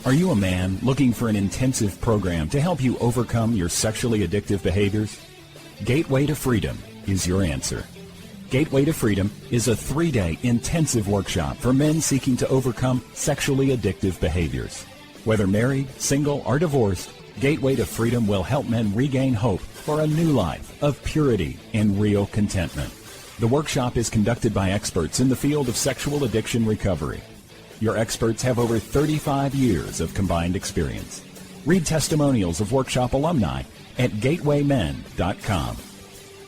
Are you a man looking for an intensive program to help you overcome your sexually addictive behaviors? Gateway to Freedom is your answer. Gateway to Freedom is a 3-day intensive workshop for men seeking to overcome sexually addictive behaviors. Whether married, single, or divorced, Gateway to Freedom will help men regain hope for a new life of purity and real contentment. The workshop is conducted by experts in the field of sexual addiction recovery. Your experts have over 35 years of combined experience. Read testimonials of workshop alumni at gatewaymen.com.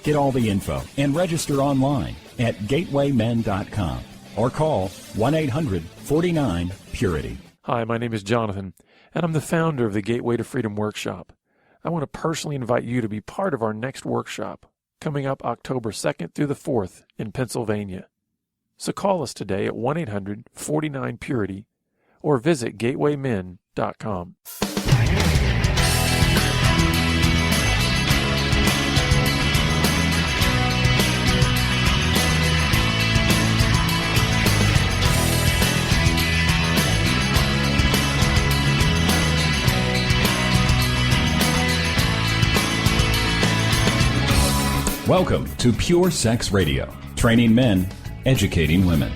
Get all the info and register online at gatewaymen.com or call 1-800-49-PURITY. Hi, my name is Jonathan, and I'm the founder of the Gateway to Freedom Workshop. I want to personally invite you to be part of our next workshop, coming up October 2nd through the 4th in Pennsylvania. So call us today at 1-800-49-PURITY or visit gatewaymen.com. Welcome to Pure Sex Radio, training men, educating women.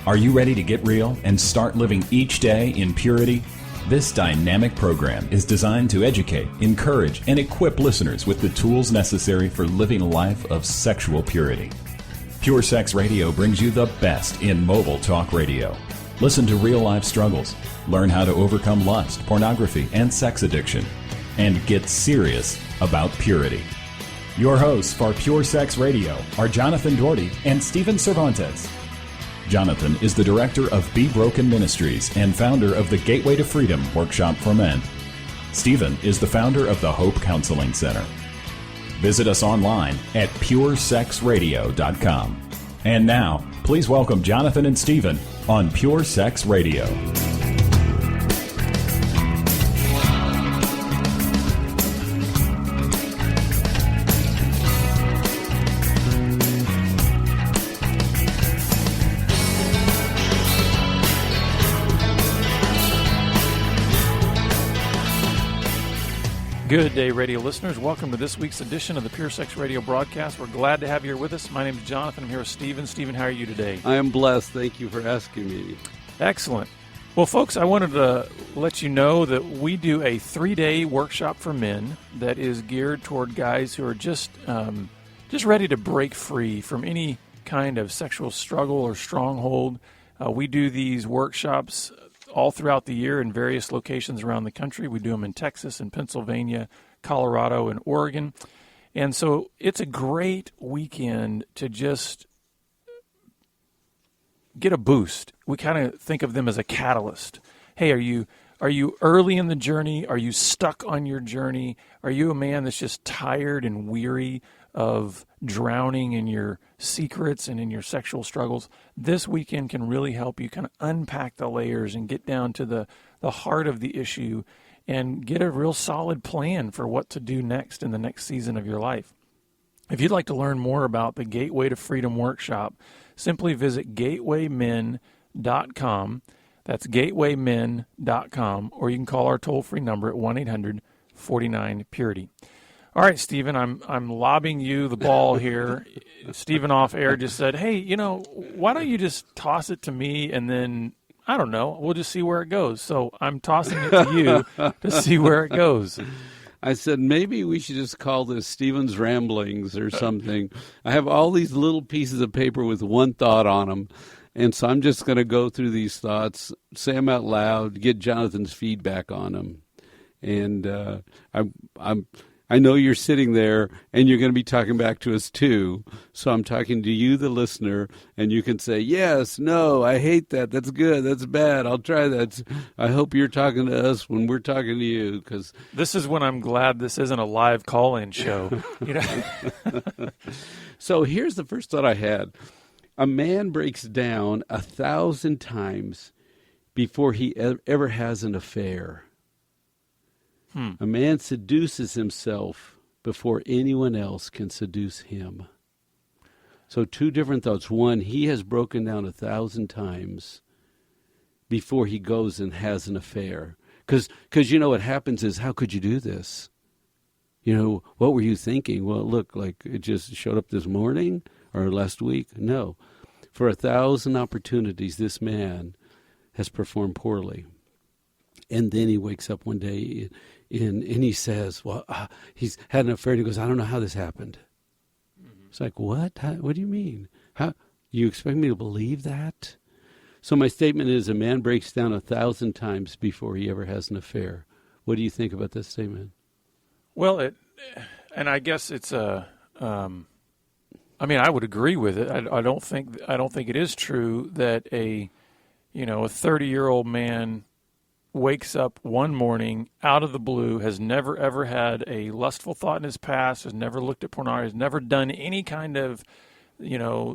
Are you ready to get real and start living each day in purity? This dynamic program is designed to educate, encourage, and equip listeners with the tools necessary for living a life of sexual purity. Pure Sex Radio brings you the best in mobile talk radio. Listen to real-life struggles, learn how to overcome lust, pornography, and sex addiction, and get serious about purity. Your hosts for Pure Sex Radio are Jonathan Doherty and Stephen Cervantes. Jonathan is the director of Be Broken Ministries and founder of the Gateway to Freedom Workshop for Men. Stephen is the founder of the Hope Counseling Center. Visit us online at puresexradio.com. And now, please welcome Jonathan and Stephen on Pure Sex Radio. Good day, radio listeners. Welcome to this week's edition of the Pure Sex Radio broadcast. We're glad to have you here with us. My name is Jonathan. I'm here with Stephen. Stephen, how are you today? I am blessed. Thank you for asking me. Excellent. Well, folks, I wanted to let you know that we do a 3-day workshop for men that is geared toward guys who are just ready to break free from any kind of sexual struggle or stronghold. We do these workshops all throughout the year in various locations around the country. We do them in Texas and Pennsylvania, Colorado, and Oregon. And so it's a great weekend to just get a boost. We kind of think of them as a catalyst. Hey, are you early in the journey? Are you stuck on your journey? Are you a man that's just tired and weary of drowning in your secrets and in your sexual struggles? This weekend can really help you kind of unpack the layers and get down to the heart of the issue and get a real solid plan for what to do next in the next season of your life. If you'd like to learn more about the Gateway to Freedom Workshop, simply visit gatewaymen.com. That's gatewaymen.com, or you can call our toll-free number at 1-800-49-PURITY. All right, Stephen, I'm lobbing you the ball here. Stephen off air just said, hey, why don't you just toss it to me and then, I don't know, we'll just see where it goes. So I'm tossing it to you to see where it goes. I said, maybe we should just call this Stephen's Ramblings or something. I have all these little pieces of paper with one thought on them. And so I'm just going to go through these thoughts, say them out loud, get Jonathan's feedback on them. And I know you're sitting there and you're going to be talking back to us too. So I'm talking to you, the listener, and you can say, yes, no, I hate that. That's good. That's bad. I'll try that. I hope you're talking to us when we're talking to you. Because this is when I'm glad this isn't a live call-in show. So here's the first thought I had. A man breaks down 1,000 times before he ever has an affair. A man seduces himself before anyone else can seduce him. So 2 different thoughts. One, he has broken down 1,000 times before he goes and has an affair. Because what happens is, how could you do this? What were you thinking? Well, look, like it just showed up this morning or last week. No. For 1,000 opportunities, this man has performed poorly. And then he wakes up one day and he says, well, he's had an affair. And he goes, I don't know how this happened. Mm-hmm. It's like, what? What do you mean? How you expect me to believe that? So my statement is, a man breaks down 1,000 times before he ever has an affair. What do you think about that statement? Well, and I guess it's I would agree with it. I don't think it is true that a 30-year-old man wakes up one morning out of the blue, has never ever had a lustful thought in his past, has never looked at pornography, has never done any kind of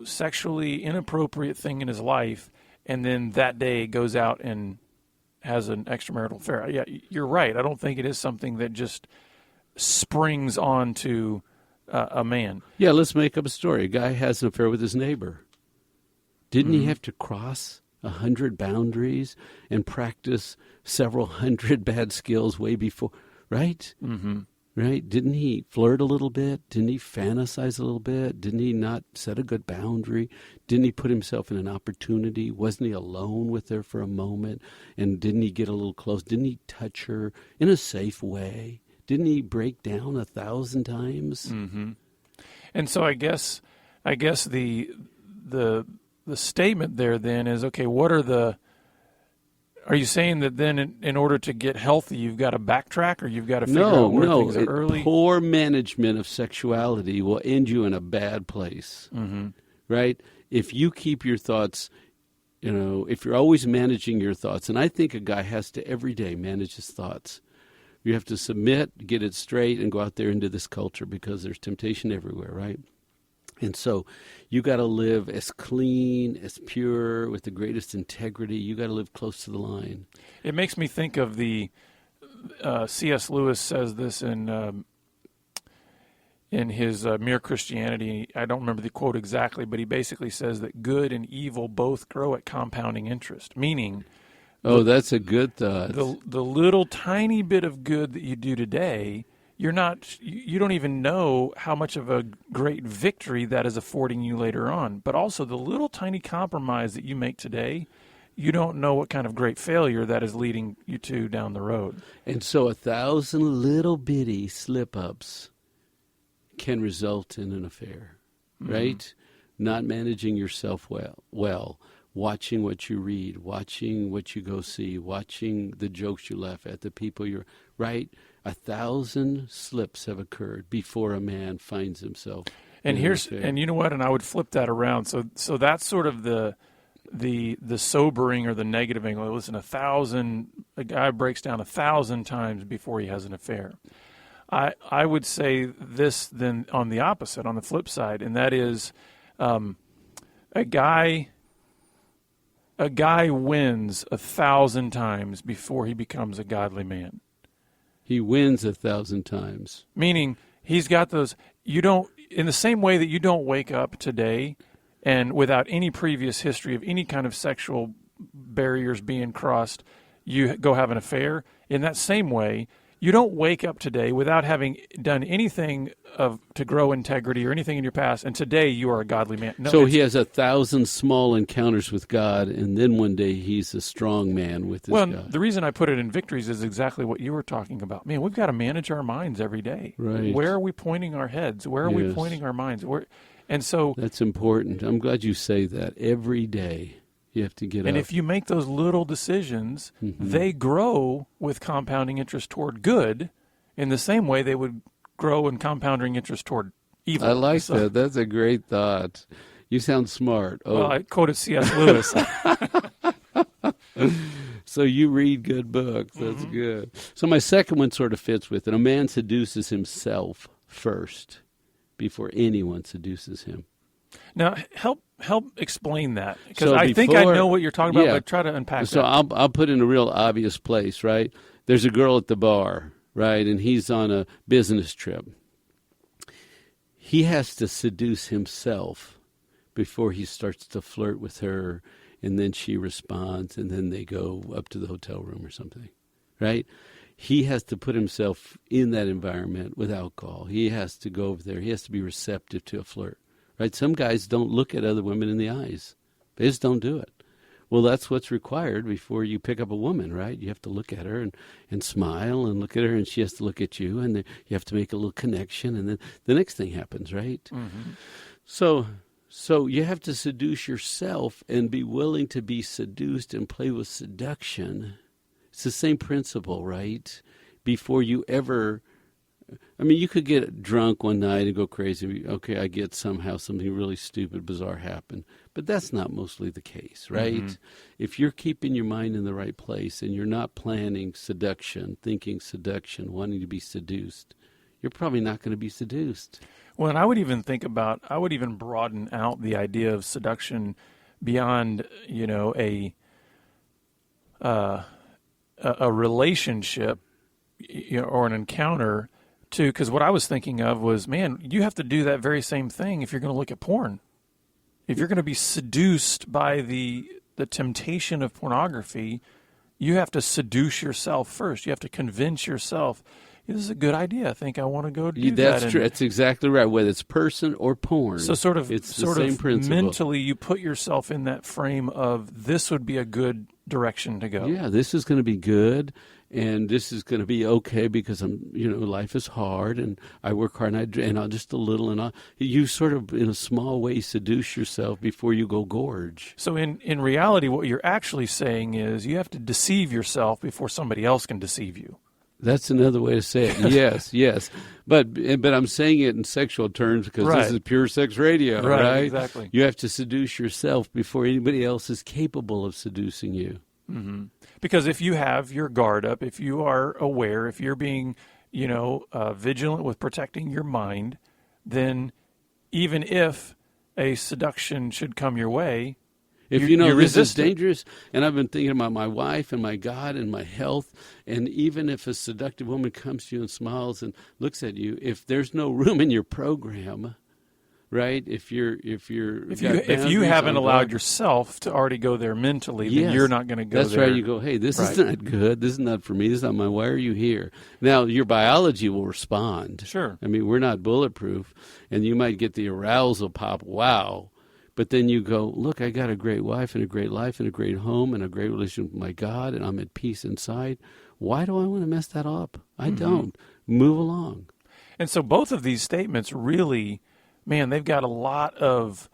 sexually inappropriate thing in his life, and then that day goes out and has an extramarital affair. Yeah, you're right. I don't think it is something that just springs onto a man. Yeah, let's make up a story. A guy has an affair with his neighbor. Didn't he have to cross 100 boundaries and practice several hundred bad skills way before, right? Mm-hmm. Right? Didn't he flirt a little bit? Didn't he fantasize a little bit? Didn't he not set a good boundary? Didn't he put himself in an opportunity? Wasn't he alone with her for a moment? And didn't he get a little close? Didn't he touch her in a safe way? Didn't he break down 1,000 times? Mm-hmm. And so I guess the statement there then is, okay, are you saying that then in order to get healthy, you've got to backtrack, or you've got to figure out where things are early? Poor management of sexuality will end you in a bad place, right? If you keep your thoughts, if you're always managing your thoughts, and I think a guy has to every day manage his thoughts. You have to submit, get it straight, and go out there into this culture because there's temptation everywhere, right? And so you got to live as clean, as pure, with the greatest integrity. You got to live close to the line. It makes me think of the C.S. Lewis says this in his Mere Christianity. I don't remember the quote exactly, but he basically says that good and evil both grow at compounding interest, meaning... Oh, that's a good thought. The little tiny bit of good that you do today, you don't even know how much of a great victory that is affording you later on. But also the little tiny compromise that you make today, you don't know what kind of great failure that is leading you to down the road. And so 1,000 little bitty slip-ups can result in an affair, right? Not managing yourself well. Watching what you read, watching what you go see, watching the jokes you laugh at, the people you're, right? 1,000 slips have occurred before a man finds himself. And and you know what? And I would flip that around. So that's sort of the sobering or the negative angle. Listen, a guy breaks down 1,000 times before he has an affair. I would say this then on the opposite, on the flip side, and that is a guy wins 1,000 times before he becomes a godly man. He wins 1,000 times. Meaning he's got those, in the same way that you don't wake up today and without any previous history of any kind of sexual barriers being crossed, you go have an affair. In that same way, you don't wake up today without having done anything to grow integrity or anything in your past, and today you are a godly man. No, so he has 1,000 small encounters with God, and then one day he's a strong man with his God. Well, the reason I put it in victories is exactly what you were talking about. Man, we've got to manage our minds every day. Right. Where are we pointing our heads? Where are we pointing our minds? And so that's important. I'm glad you say that. Every day you have to get up. And if you make those little decisions, they grow with compounding interest toward good in the same way they would grow in compounding interest toward evil. I like that. That's a great thought. You sound smart. Oh. Well, I quoted C.S. Lewis. So you read good books. That's good. So my second one sort of fits with it. A man seduces himself first before anyone seduces him. Now, help explain that, because I think I know what you're talking about, but try to unpack that. So I'll put in a real obvious place, right? There's a girl at the bar, right, and he's on a business trip. He has to seduce himself before he starts to flirt with her, and then she responds, and then they go up to the hotel room or something. right? He has to put himself in that environment with alcohol. He has to go over there. He has to be receptive to a flirt, right? Some guys don't look at other women in the eyes. They just don't do it. Well, that's what's required before you pick up a woman, right? You have to look at her and smile and look at her, and she has to look at you, and you have to make a little connection, and then the next thing happens, right? Mm-hmm. So you have to seduce yourself and be willing to be seduced and play with seduction. It's the same principle, right? Before you ever, I mean, you could get drunk one night and go crazy. Okay, I get somehow something really stupid, bizarre happen. But that's not mostly the case, right? Mm-hmm. If you're keeping your mind in the right place and you're not planning seduction, thinking seduction, wanting to be seduced, you're probably not going to be seduced. Well, and I would even broaden out the idea of seduction beyond, a relationship or an encounter too, because what I was thinking of was, man, you have to do that very same thing if you're going to look at porn. If you're going to be seduced by the temptation of pornography, you have to seduce yourself first. You have to convince yourself, this is a good idea. I think I want to go do that. That's true. That's exactly right, whether it's person or porn. So it's the same principle. Mentally, you put yourself in that frame of, this would be a good direction to go. Yeah, this is going to be good, and this is going to be okay because life is hard, and I work hard, and I'll just a little, and you sort of, in a small way, seduce yourself before you go gorge. So in reality, what you're actually saying is you have to deceive yourself before somebody else can deceive you. That's another way to say it. Yes. But I'm saying it in sexual terms because This is pure sex radio, right? Exactly. You have to seduce yourself before anybody else is capable of seducing you. Mm-hmm. Because if you have your guard up, if you are aware, if you're being, vigilant with protecting your mind, then even if a seduction should come your way, if this is dangerous, and I've been thinking about my wife and my God and my health, and even if a seductive woman comes to you and smiles and looks at you, if there's no room in your program, right? If you haven't allowed yourself to already go there mentally, then you're not going to go there. That's right. You go, hey, this is not good. This is not for me. This is not my. Why are you here? Now your biology will respond. Sure. I mean, we're not bulletproof, and you might get the arousal pop. Wow. But then you go, look, I got a great wife and a great life and a great home and a great relationship with my God, and I'm at peace inside. Why do I want to mess that up? I don't. Move along. And so both of these statements really, man, they've got a lot of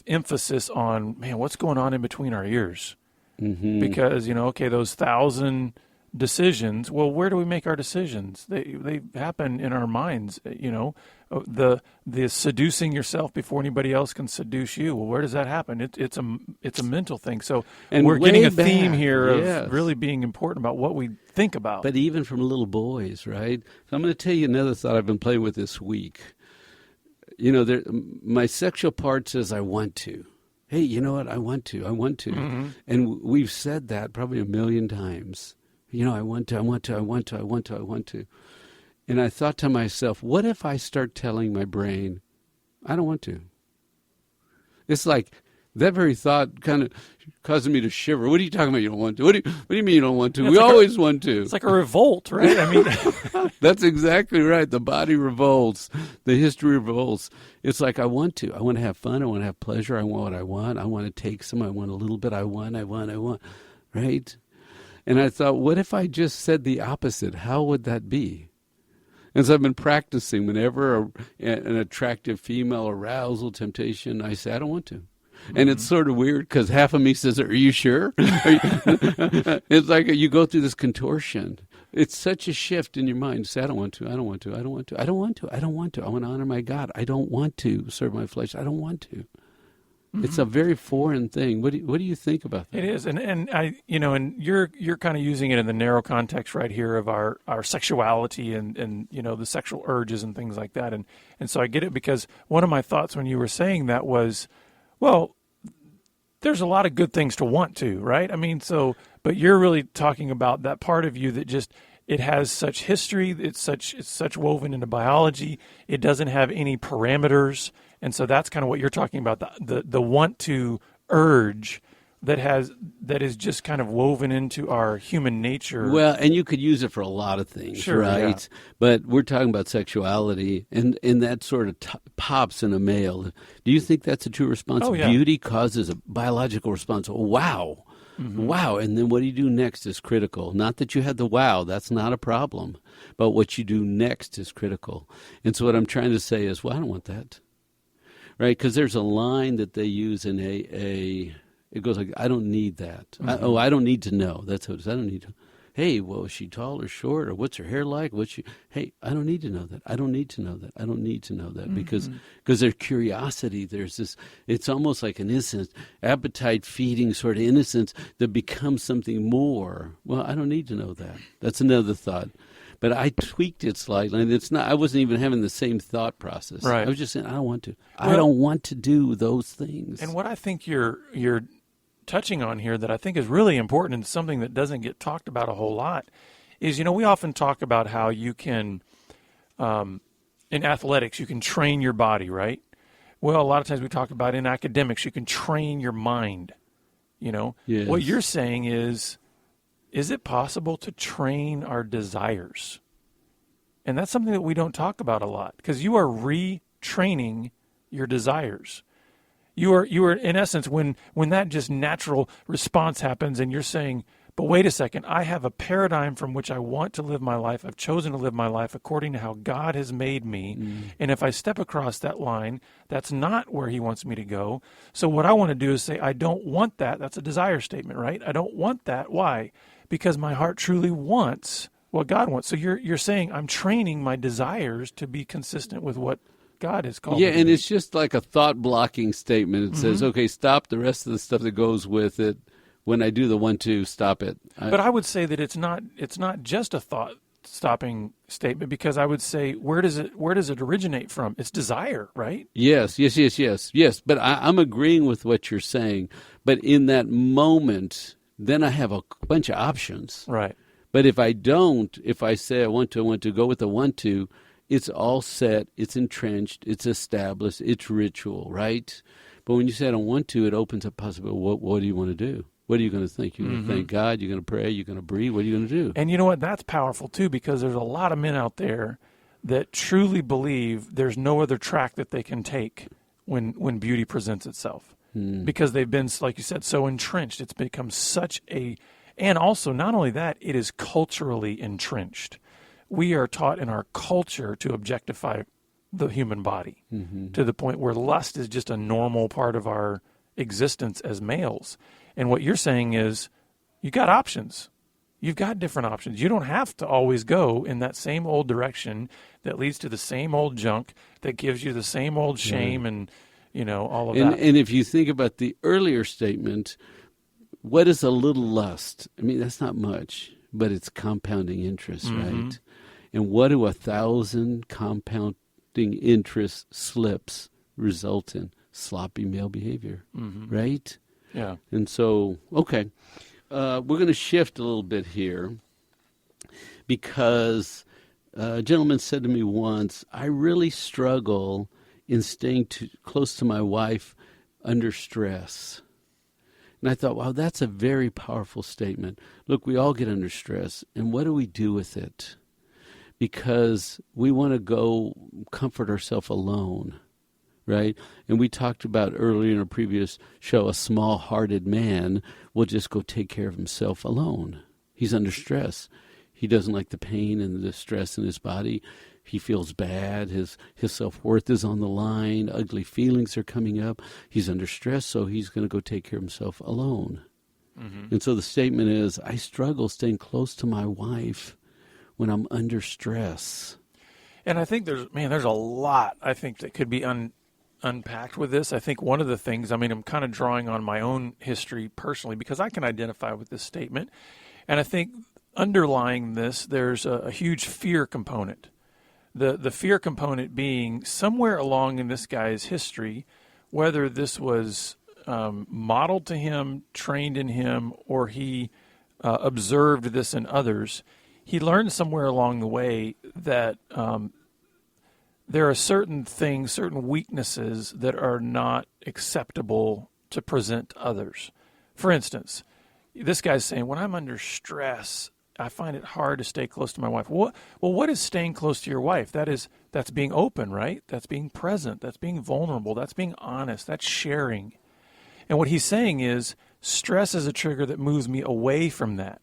emphasis on, man, what's going on in between our ears? Mm-hmm. Because, those 1,000 decisions, well, where do we make our decisions? They happen in our minds, the seducing yourself before anybody else can seduce you. Well, where does that happen? It's a mental thing. So we're getting a theme here of really being important about what we think about. But even from little boys, right? So I'm going to tell you another thought I've been playing with this week. My sexual part says I want to. Hey, you know what? I want to. Mm-hmm. And we've said that probably a million times. I want to. And I thought to myself, what if I start telling my brain, I don't want to? It's like that very thought kind of causing me to shiver. What are you talking about? You don't want to? What do you mean you don't want to? We always want to. It's like a revolt, right? I mean, that's exactly right. The body revolts. The history revolts. It's like I want to. I want to have fun. I want to have pleasure. I want what I want. I want to take some. I want a little bit. I want. Right? And I thought, what if I just said the opposite? How would that be? And so I've been practicing whenever an attractive female arousal, temptation, I say, I don't want to. Mm-hmm. And it's sort of weird because half of me says, are you sure? It's like you go through this contortion. It's such a shift in your mind. Say, I don't want to. I want to. I want to honor my God. I don't want to serve my flesh. I don't want to. Mm-hmm. It's a very foreign thing. What do you think about that? It is, and I, and you're kind of using it in the narrow context right here of our sexuality and the sexual urges and things like that, and so I get it because one of my thoughts when you were saying that was, well, there's a lot of good things to want to, right? I mean, but you're really talking about that part of you that just it has such history, it's such woven into biology. It doesn't have any parameters. And so that's kind of what you're talking about, the want to urge that is just kind of woven into our human nature. Well, and you could use it for a lot of things, Sure, right? yeah. But we're talking about sexuality, and that sort of pops in a male. Do you think that's a true response? Oh, yeah. Beauty causes a biological response. Oh, wow. Mm-hmm. Wow. And then what do you do next is critical. Not that you had the wow, that's not a problem. But what you do next is critical. And so what I'm trying to say is, well, I don't want that. Right? Because there's a line that they use in AA. It goes like, I don't need that. Mm-hmm. I don't need to know. That's what it is. I don't need to. Hey, well, is she tall or short? Or what's her hair like? Hey, I don't need to know that. I don't need to know that. I don't need to know that. Mm-hmm. Because there's curiosity. There's this, it's almost like an innocence, appetite feeding sort of innocence that becomes something more. Well, I don't need to know that. That's another thought. But I tweaked it slightly, and it's not. I wasn't even having the same thought process. Right. I was just saying, I don't want to. I don't want to do those things. And what I think you're touching on here that I think is really important and something that doesn't get talked about a whole lot is, we often talk about how you can, in athletics, you can train your body, right? Well, a lot of times we talk about in academics, you can train your mind. Yes. What you're saying is it possible to train our desires? And that's something that we don't talk about a lot, because you are retraining your desires. You are in essence, when that just natural response happens and you're saying, but wait a second, I have a paradigm from which I want to live my life. I've chosen to live my life according to how God has made me. And if I step across that line, that's not where he wants me to go. So what I want to do is say, I don't want that. That's a desire statement, right? I don't want that. Why? Because my heart truly wants what God wants. So you're saying I'm training my desires to be consistent with what God has called me to and be. it's just like a thought blocking statement. It says, okay, stop the rest of the stuff that goes with it. When I do the 1-2, stop it. But I would say that it's not just a thought stopping statement, because I would say where does it originate from? It's desire, right? Yes. But I'm agreeing with what you're saying. But in that moment, then I have a bunch of options. Right. But if I say I want to go with the 1-2, it's all set, it's entrenched, it's established, it's ritual, right? But when you say I don't want to, it opens up possibility. What do you want to do? What are you going to think? You're going to thank God? You're going to pray? You're going to breathe? What are you going to do? And you know what? That's powerful too, because there's a lot of men out there that truly believe there's no other track that they can take when beauty presents itself. Because they've been, like you said, so entrenched. It's become and also not only that, it is culturally entrenched. We are taught in our culture to objectify the human body to the point where lust is just a normal part of our existence as males. And what you're saying is you got options. You've got different options. You don't have to always go in that same old direction that leads to the same old junk that gives you the same old shame and, all of that. And if you think about the earlier statement, what is a little lust? I mean, that's not much, but it's compounding interest, right? And what do 1,000 compounding interest slips result in? Sloppy male behavior, right? Yeah. And so, okay, we're going to shift a little bit here, because a gentleman said to me once, I really struggle in staying too close to my wife under stress. And I thought, wow, that's a very powerful statement. Look, we all get under stress, and what do we do with it? Because we want to go comfort ourselves alone, right? And we talked about earlier in a previous show, a small-hearted man will just go take care of himself alone. He's under stress. He doesn't like the pain and the stress in his body. He feels bad. His self-worth is on the line. Ugly feelings are coming up. He's under stress, so he's going to go take care of himself alone. And so the statement is, I struggle staying close to my wife when I'm under stress. And I think there's a lot, I think, that could be unpacked with this. I think one of the things, I'm kind of drawing on my own history personally, because I can identify with this statement. And I think underlying this, there's a huge fear component. The fear component being somewhere along in this guy's history, whether this was modeled to him, trained in him, or he observed this in others, he learned somewhere along the way that there are certain things, certain weaknesses that are not acceptable to present to others. For instance, this guy's saying, when I'm under stress, I find it hard to stay close to my wife. Well, what is staying close to your wife? That's being open, right? That's being present. That's being vulnerable. That's being honest. That's sharing. And what he's saying is stress is a trigger that moves me away from that.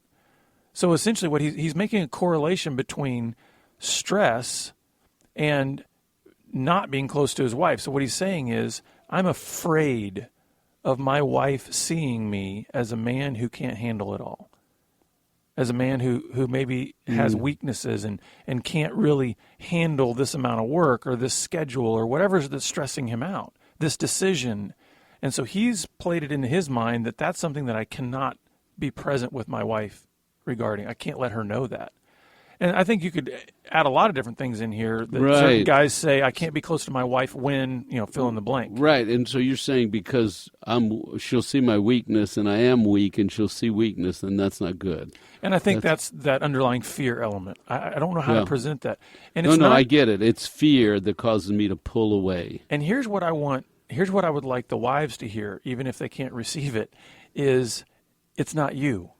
So essentially what he's making a correlation between stress and not being close to his wife. So what he's saying is, I'm afraid of my wife seeing me as a man who can't handle it all, as a man who maybe has weaknesses and can't really handle this amount of work or this schedule or whatever that's stressing him out, this decision. And so he's played it into his mind that that's something that I cannot be present with my wife regarding. I can't let her know that. And I think you could add a lot of different things in here that certain guys say, I can't be close to my wife when, fill in the blank. Right. And so you're saying because she'll see my weakness and I am weak and she'll see weakness, and that's not good. And I think that's that underlying fear element. I don't know how to present that. And I get it. It's fear that causes me to pull away. And here's what I want. Here's what I would like the wives to hear, even if they can't receive it, is it's not you.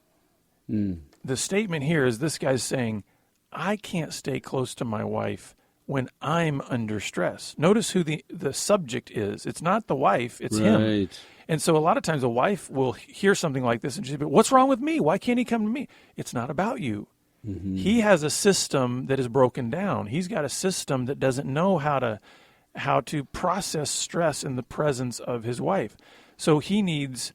The statement here is this guy's saying, I can't stay close to my wife when I'm under stress. Notice who the subject is. It's not the wife, it's him. And so a lot of times a wife will hear something like this and she'll be, what's wrong with me? Why can't he come to me? It's not about you. He has a system that is broken down. He's got a system that doesn't know how to process stress in the presence of his wife. So he needs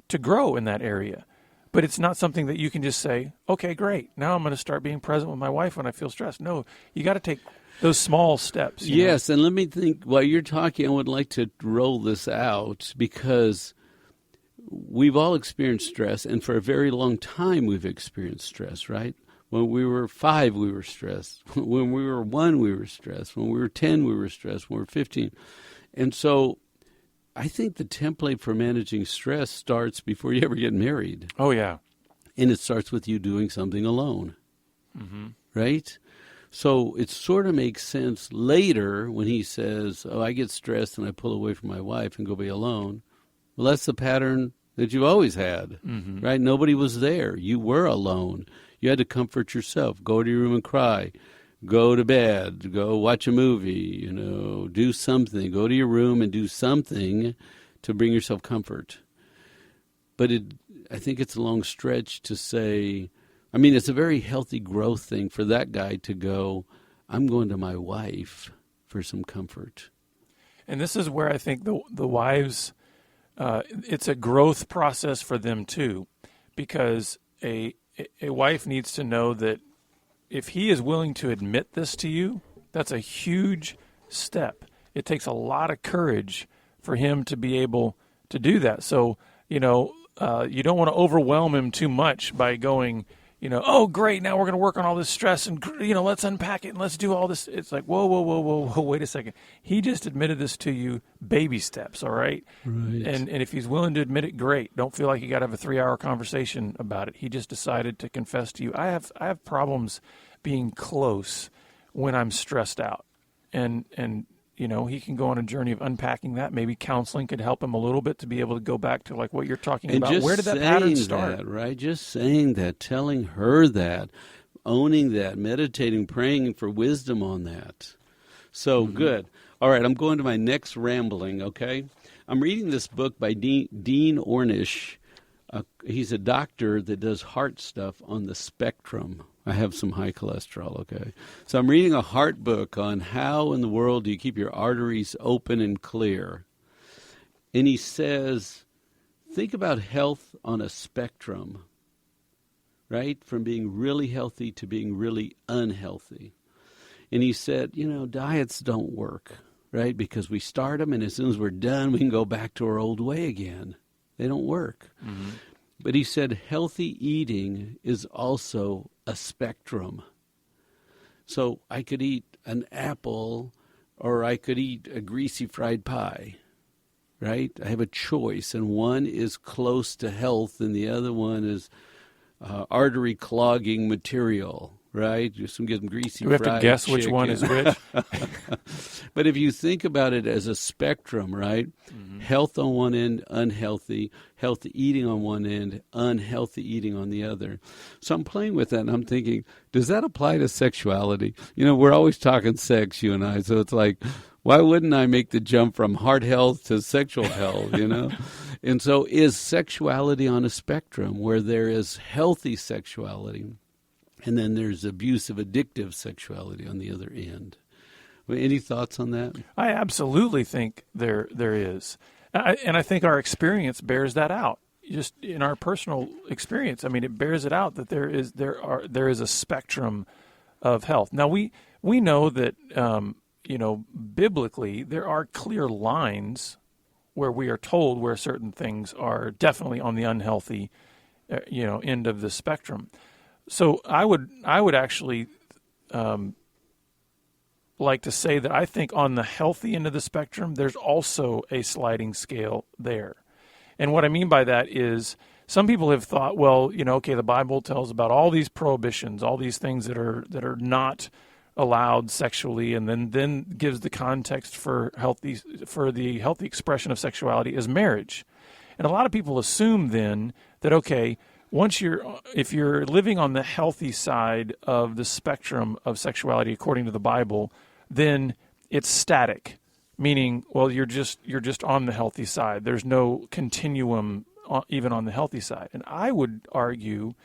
to grow in that area. But it's not something that you can just say, okay, great, now I'm going to start being present with my wife when I feel stressed. No, you got to take those small steps. Yes, and let me think, while you're talking, I would like to roll this out because we've all experienced stress, and for a very long time we've experienced stress, right? When we were 5, we were stressed. When we were 1, we were stressed. When we were 10, we were stressed. When we were 15. And so I think the template for managing stress starts before you ever get married. Oh, yeah. And it starts with you doing something alone, right? So it sort of makes sense later when he says, I get stressed and I pull away from my wife and go be alone. Well, that's the pattern that you've always had, right? Nobody was there. You were alone. You had to comfort yourself. Go to your room and cry. Go to bed. Go watch a movie. Do something. Go to your room and do something to bring yourself comfort. But I think it's a long stretch to say, it's a very healthy growth thing for that guy to go, I'm going to my wife for some comfort. And this is where I think the wives, it's a growth process for them too, because a wife needs to know that if he is willing to admit this to you, that's a huge step. It takes a lot of courage for him to be able to do that. So, you don't want to overwhelm him too much by going, oh, great, now we're going to work on all this stress and, let's unpack it and let's do all this. It's like, whoa, wait a second. He just admitted this to you, baby steps, all right? Right. And if he's willing to admit it, great. Don't feel like you got to have a 3-hour conversation about it. He just decided to confess to you, I have problems being close when I'm stressed out. And he can go on a journey of unpacking that. Maybe counseling could help him a little bit to be able to go back to like what you're talking about. Where did that pattern start? That, right? Just saying that, telling her that, owning that, meditating, praying for wisdom on that. So good. All right, I'm going to my next rambling, okay? I'm reading this book by Dean Ornish. He's a doctor that does heart stuff on the spectrum. I have some high cholesterol, okay? So I'm reading a heart book on how in the world do you keep your arteries open and clear. And he says, think about health on a spectrum, right? From being really healthy to being really unhealthy. And he said, diets don't work, right? Because we start them, and as soon as we're done, we can go back to our old way again. They don't work. But he said healthy eating is also a spectrum. So I could eat an apple or I could eat a greasy fried pie, right? I have a choice, and one is close to health and the other one is artery clogging material. right? Just some get some greasy. Do we have to guess which one is which? But if you think about it as a spectrum, right? Health on one end, unhealthy. Healthy eating on one end, unhealthy eating on the other. So I'm playing with that, and I'm thinking, does that apply to sexuality? You know, we're always talking sex, you and I, so it's like, why wouldn't I make the jump from heart health to sexual health, you know? And so is sexuality on a spectrum where there is healthy sexuality and then there's abusive, addictive sexuality on the other end? Any thoughts on that? I absolutely think there is. And I think our experience bears that out. Just in our personal experience, I mean, it bears it out that there is a spectrum of health. Now, we know that, biblically, there are clear lines where we are told where certain things are definitely on the unhealthy, end of the spectrum. So I would actually like to say that I think on the healthy end of the spectrum, there's also a sliding scale there. And what I mean by that is some people have thought, well, the Bible tells about all these prohibitions, all these things that are not allowed sexually, and then gives the context for the healthy expression of sexuality as marriage. And a lot of people assume then that, okay, if you're living on the healthy side of the spectrum of sexuality according to the Bible, then it's static, meaning, well, you're just on the healthy side. There's no continuum even on the healthy side. And I would argue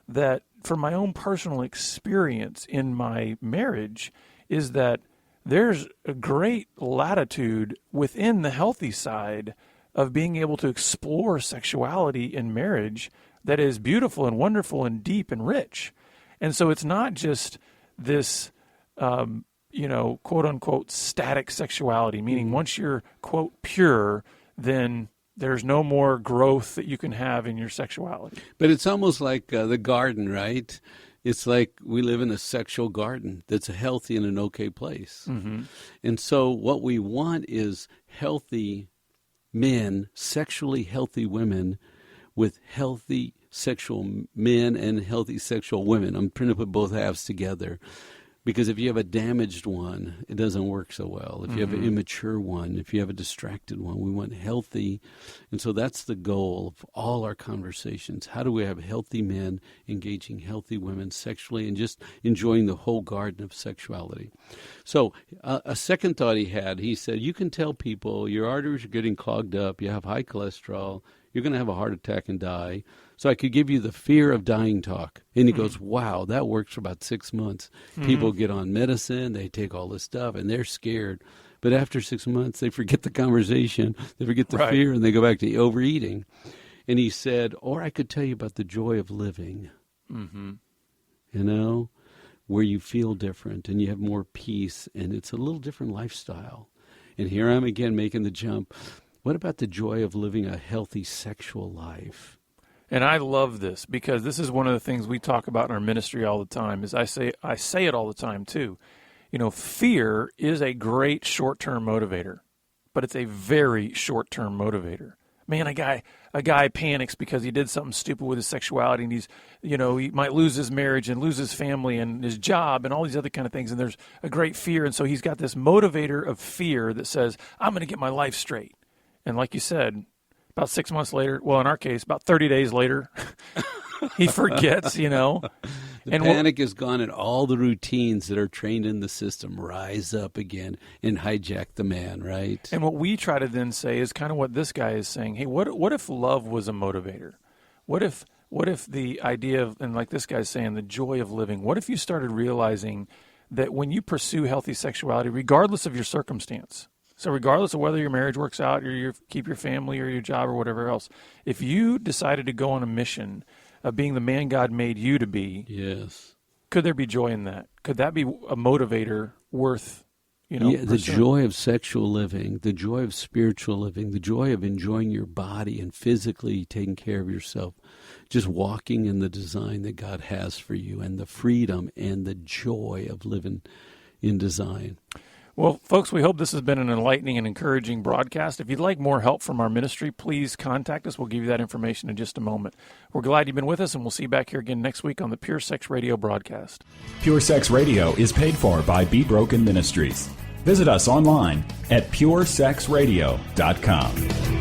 that from my own personal experience in my marriage is that there's a great latitude within the healthy side of being able to explore sexuality in marriage that is beautiful and wonderful and deep and rich. And so it's not just this, quote unquote, static sexuality, meaning once you're, quote, pure, then there's no more growth that you can have in your sexuality. But it's almost like the garden, right? It's like we live in a sexual garden that's a healthy and an okay place. Mm-hmm. And so what we want is healthy men, sexually healthy women with healthy sexual men and healthy sexual women. I'm trying to put both halves together. Because if you have a damaged one, it doesn't work so well. If you have an immature one, if you have a distracted one, we want healthy. And so that's the goal of all our conversations. How do we have healthy men engaging healthy women sexually and just enjoying the whole garden of sexuality? So a second thought he said, you can tell people your arteries are getting clogged up, you have high cholesterol, you're going to have a heart attack and die. So I could give you the fear of dying talk. And he goes, wow, that works for about 6 months. People get on medicine, they take all this stuff, and they're scared. But after 6 months, they forget the conversation, they forget the fear, and they go back to overeating. And he said, or I could tell you about the joy of living, where you feel different and you have more peace, and it's a little different lifestyle. And here I'm again making the jump. What about the joy of living a healthy sexual life? And I love this because this is one of the things we talk about in our ministry all the time. Is I say it all the time too. Fear is a great short-term motivator, but it's a very short-term motivator. Man, a guy panics because he did something stupid with his sexuality, and he's, he might lose his marriage and lose his family and his job and all these other kind of things. And there's a great fear, and so he's got this motivator of fear that says, "I'm going to get my life straight." And like you said, about 6 months later, well, in our case, about 30 days later, he forgets, The panic is gone and all the routines that are trained in the system rise up again and hijack the man, right? And what we try to then say is kind of what this guy is saying. Hey, what if love was a motivator? What if the idea of, and like this guy's saying, the joy of living, what if you started realizing that when you pursue healthy sexuality, regardless of your circumstance, so regardless of whether your marriage works out or you keep your family or your job or whatever else, if you decided to go on a mission of being the man God made you to be, yes, could there be joy in that? Could that be a motivator worth, the joy of sexual living, the joy of spiritual living, the joy of enjoying your body and physically taking care of yourself, just walking in the design that God has for you, and the freedom and the joy of living in design. Well, folks, we hope this has been an enlightening and encouraging broadcast. If you'd like more help from our ministry, please contact us. We'll give you that information in just a moment. We're glad you've been with us, and we'll see you back here again next week on the Pure Sex Radio broadcast. Pure Sex Radio is paid for by Be Broken Ministries. Visit us online at puresexradio.com.